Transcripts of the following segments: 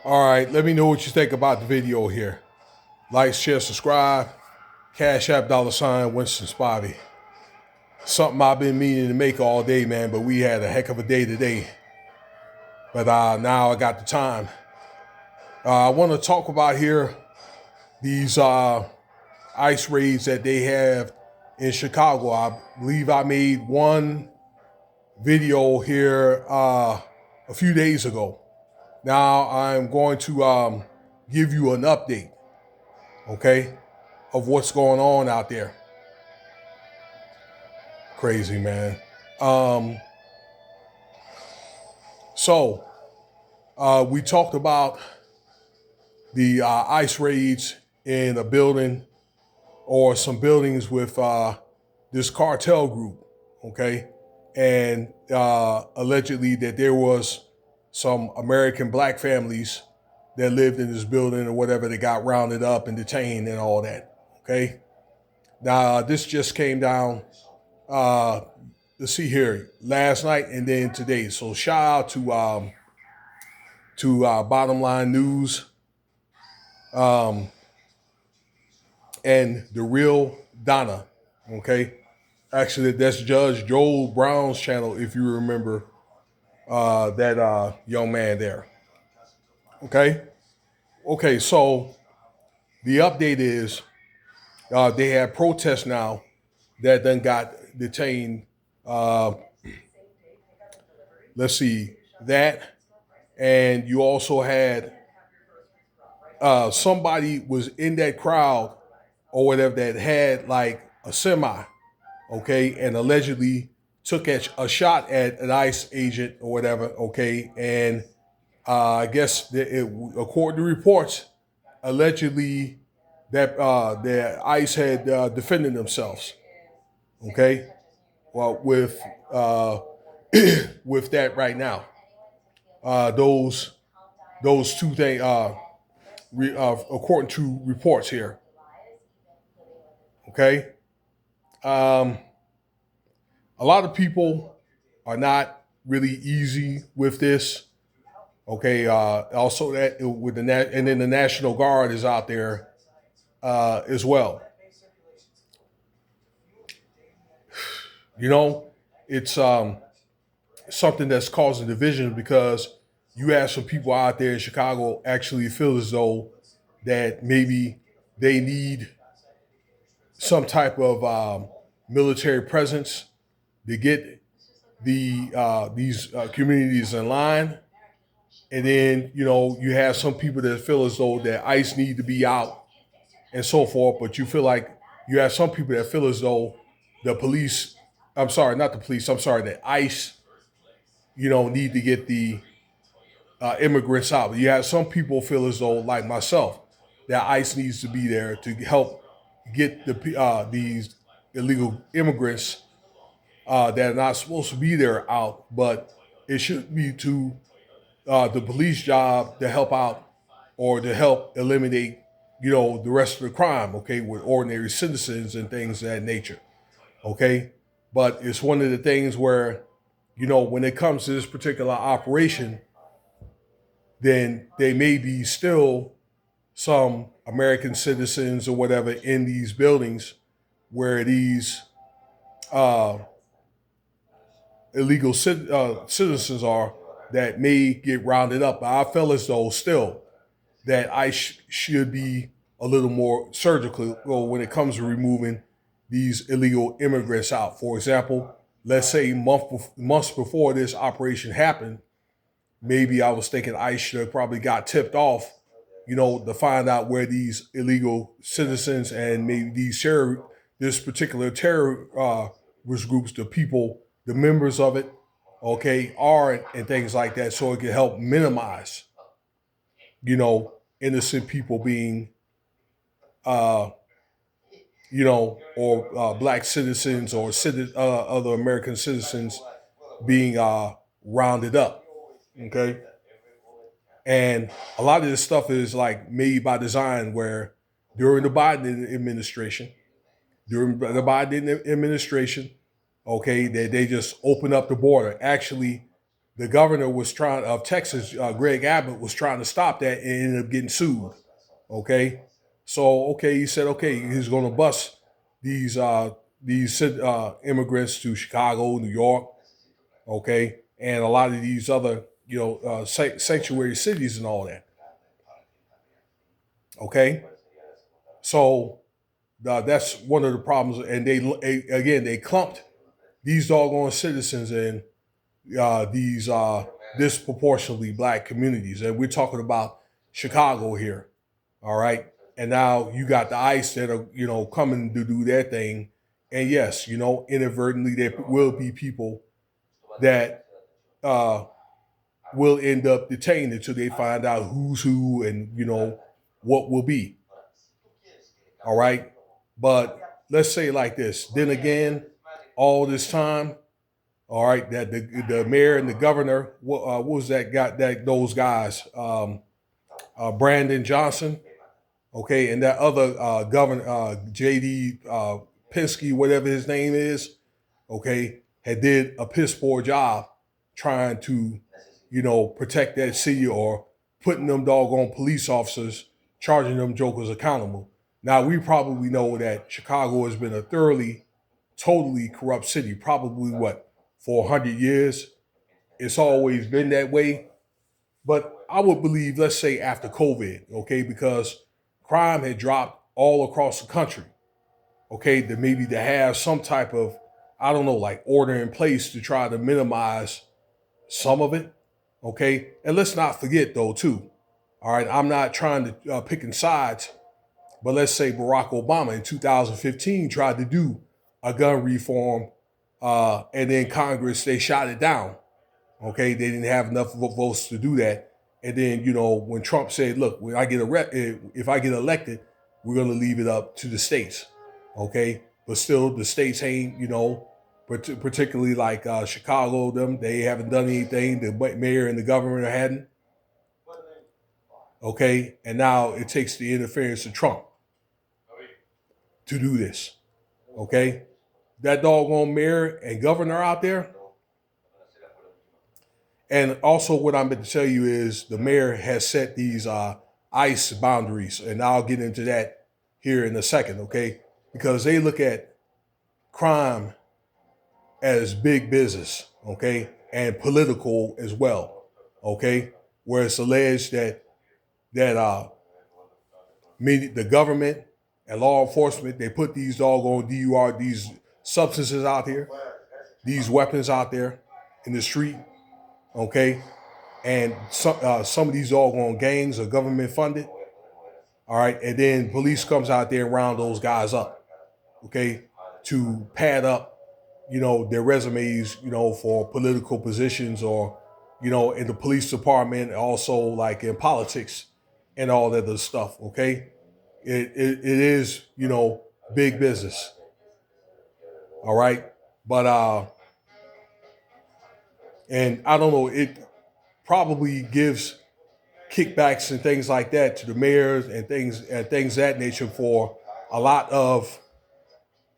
All right, let me know what you think about the video here. Like, share, subscribe. Cash App $ Winston Spivey. Something I've been meaning to make all day, man, but we had a heck of a day today. But now I got the time. I want to talk about here these ICE raids that they have in Chicago. I believe I made one video here a few days ago. Now I'm going to give you an update, okay, of what's going on out there. Crazy, man. So we talked about the ICE raids in a building or some buildings with this cartel group, okay? And allegedly that there was some American black families that lived in this building or whatever that got rounded up and detained and all that, okay? Now, this just came down, let's see here, last night and then today. So shout out to Bottom Line News and The Real Donna, okay? Actually, that's Judge Joel Brown's channel, if you remember that young man there. Okay? Okay, so the update is they have protests now that then got detained. Let's see, that. And you also had somebody was in that crowd or whatever that had like a semi, okay, and allegedly took a shot at an ICE agent or whatever, okay, and I guess according to reports, allegedly that the ICE had defended themselves, okay, well with with that right now, those two things, according to reports here, okay. A lot of people are not really easy with this. Okay. Also, that with and then the National Guard is out there as well. You know, it's something that's causing division because you have some people out there in Chicago actually feel as though that maybe they need some type of military presence to get these communities in line. And then, you know, you have some people that feel as though that ICE need to be out and so forth. But you feel like you have some people that feel as though the police, I'm sorry, not the police, I'm sorry, that ICE, you know, need to get the immigrants out. You have some people feel as though, like myself, that ICE needs to be there to help get these illegal immigrants that are not supposed to be there out, but it should be to the police job to help out or to help eliminate, you know, the rest of the crime, okay, with ordinary citizens and things of that nature, okay? But it's one of the things where, you know, when it comes to this particular operation, then there may be still some American citizens or whatever in these buildings where these illegal citizens are that may get rounded up. But I feel as though still that I should be a little more surgical when it comes to removing these illegal immigrants out. For example, let's say months before this operation happened, maybe I was thinking ICE should have probably got tipped off, you know, to find out where these illegal citizens and maybe this particular terrorist groups, the people, the members of it, okay, are and things like that, so it can help minimize, you know, innocent people being, you know, or black citizens or other American citizens being rounded up, okay? And a lot of this stuff is like made by design where during the Biden administration, okay, they just open up the border. Actually, the governor was trying of Texas, Greg Abbott, was trying to stop that and ended up getting sued. Okay, so okay, he said okay, he's going to bust these immigrants to Chicago, New York, okay, and a lot of these other sanctuary cities and all that. Okay, so that's one of the problems, and they clumped these doggone citizens in these disproportionately black communities, and we're talking about Chicago here. All right, and now you got the ICE that are coming to do their thing, and yes, inadvertently there will be people that uh, will end up detained until they find out who's who and what will be. All right, but let's say it like this. Then again, all this time, all right, that the mayor and the governor, what was that got that those guys, Brandon Johnson, okay, and that other governor, JD Pinsky, whatever his name is, okay, had did a piss poor job trying to, protect that city or putting them doggone police officers, charging them jokers accountable. Now we probably know that Chicago has been a thoroughly, totally corrupt city, probably what, for 100 years. It's always been that way. But I would believe, let's say after COVID, okay, because crime had dropped all across the country, okay, that maybe to have some type of, I don't know, like order in place to try to minimize some of it, okay. And let's not forget though, too, all right, I'm not trying to picking sides, but let's say Barack Obama in 2015 tried to do a gun reform, and then Congress, they shot it down. Okay, they didn't have enough votes to do that. And then when Trump said, "Look, when if I get elected, we're going to leave it up to the states." Okay, but still, the states ain't particularly like Chicago. They haven't done anything. The mayor and the governor hadn't. Okay, and now it takes the interference of Trump to do this. Okay, that doggone mayor and governor out there. And also, what I'm going to tell you is the mayor has set these ICE boundaries, and I'll get into that here in a second, okay? Because they look at crime as big business, okay, and political as well, okay? Where it's alleged that the government and law enforcement, they put these doggone these substances out here, these weapons out there in the street, okay? And some of these doggone gangs are government funded. All right, and then police comes out there and round those guys up, okay, to pad up, their resumes, for political positions or, in the police department, also like in politics and all that other stuff. Okay, it is big business. All right, but and I don't know, it probably gives kickbacks and things like that to the mayors and things of that nature for a lot of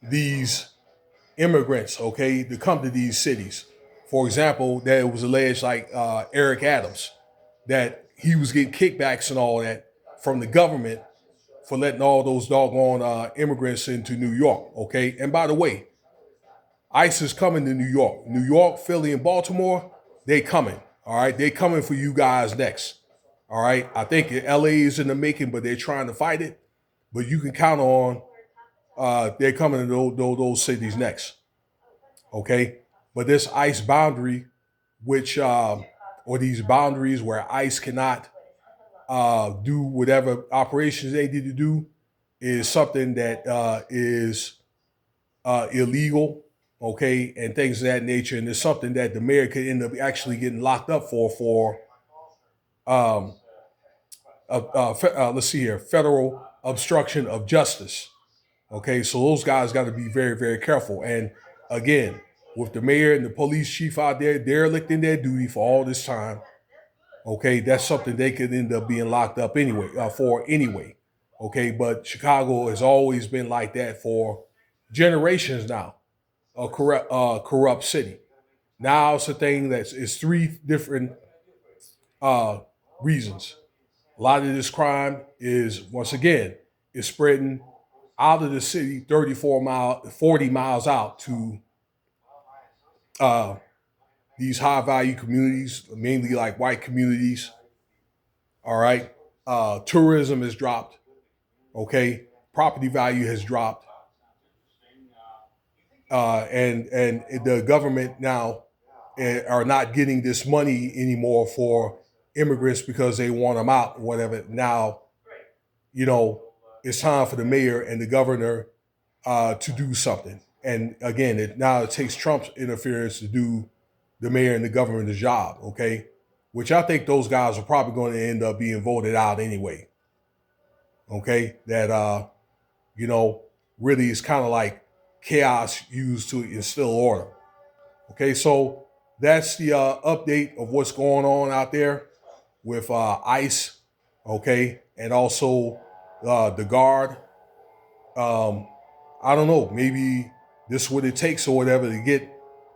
these immigrants, okay, to come to these cities. For example, that it was alleged like Eric Adams, that he was getting kickbacks and all that from the government for letting all those doggone immigrants into New York, okay? And by the way, ICE is coming to New York. New York, Philly, and Baltimore, they coming, all right? They coming for you guys next. All right. I think LA is in the making, but they're trying to fight it. But you can count on they're coming to those cities next. Okay. But this ICE boundary, which or these boundaries where ICE cannot do whatever operations they need to do, is something that is illegal. Okay, and things of that nature, and it's something that the mayor could end up actually getting locked up for um, let's see here, federal obstruction of justice. Okay, so those guys got to be very, very careful. And again, with the mayor and the police chief out there derelict in their duty for all this time, okay, that's something they could end up being locked up anyway for anyway. Okay, but Chicago has always been like that for generations now, a corrupt city. Now it's a thing it's three different uh, reasons. A lot of this crime is, once again, is spreading out of the city 40 miles out to uh, these high value communities, mainly like white communities. All right. Tourism has dropped. Okay. Property value has dropped. And the government now are not getting this money anymore for immigrants because they want them out or whatever. Now, you know, it's time for the mayor and the governor to do something. And again, now it takes Trump's interference to do the mayor and the governor's job, okay? Which I think those guys are probably going to end up being voted out anyway, okay? That, you know, really is kind of like chaos used to instill order. Okay, so that's the update of what's going on out there with ICE, okay, and also the guard. Um, I don't know, maybe this is what it takes or whatever to get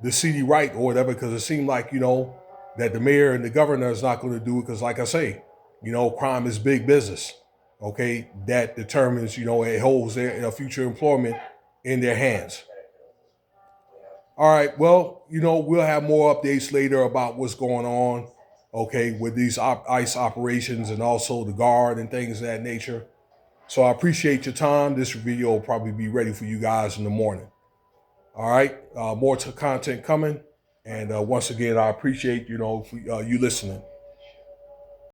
the city right or whatever, because it seemed like, you know, that the mayor and the governor is not going to do it because, like I say, you know, crime is big business, okay, that determines, you know, it holds their future employment in their hands. All right. Well, you know, we'll have more updates later about what's going on, okay, with these ICE operations and also the guard and things of that nature. So I appreciate your time. This video will probably be ready for you guys in the morning. All right. More content coming. And once again, I appreciate, you know, you listening.